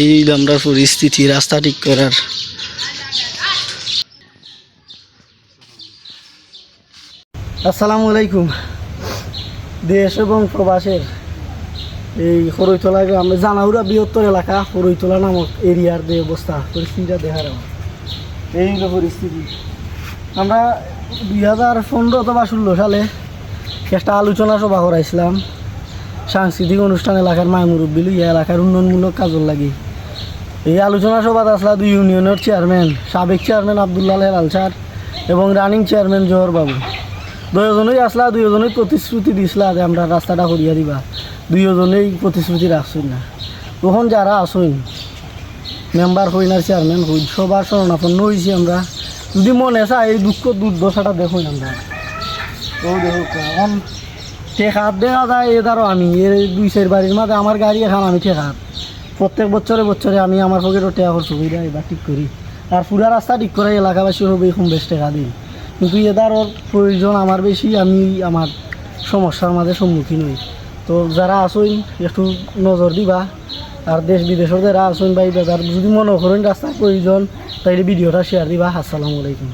এই আমরা পরিস্থিতি রাস্তা ঠিক করার। আসসালামু আলাইকুম। দেশ এবং প্রবাসের এই হরইতলা গ্রামে জানাউরা বৃহত্তর এলাকা হরইতলা নামক এরিয়ার যে অবস্থা পরিস্থিতিটা দেখার এই হলো পরিস্থিতি। আমরা 2015 অথবা 16 সালে একটা আলোচনা সভা করাইছিলাম সাংস্কৃতিক অনুষ্ঠান এলাকার মায়মুরব্বী লইয়া এলাকার উন্নয়নমূলক কাজল লাগি। এই আলোচনা সভাত আসলা 2 ইউনিয়নের চেয়ারম্যান, সাবেক চেয়ারম্যান আবদুল্লাহ হেলাল স্যার এবং রানিং চেয়ারম্যান জোহর বাবু। দুজনেই আসলা, দুজনেই প্রতিশ্রুতি দিছিলা যে আমরা রাস্তাটা করিয়া দিবা। দুজনেই প্রতিশ্রুতি রাখছই না। তখন যারা আসুন মেম্বার হইন আর চেয়ারম্যান হইন সবার শরণাপন্ন হয়েছি আমরা। যদি মনে চায় এই দুঃখ দুর্দশাটা দেখুন আমরা। তো দেখুক এখন ঠেকাত দেখা যায় এদারও আমি এই 2-4 বাড়ির মাঝে আমার গাড়ি এখন আমি ঠেকাত প্রত্যেক বছরে আমি আমার পকেটও টেকা করছি সুবিধা এবার ঠিক করি। আর পুরা রাস্তা ঠিক করে এলাকাবাসীর হবে এখন বেশ টেকা দিই, কিন্তু এদারও প্রয়োজন আমার বেশি। আমি আমার সমস্যার মাঝে সম্মুখীন হই। তো যারা আসুন একটু নজর দিবা। আর দেশ বিদেশের যারা আসুন বা এই ব্যাপার যদি মনে করেন রাস্তার প্রয়োজন তাইলে ভিডিওটা শেয়ার দিবা। আসসালামু আলাইকুম।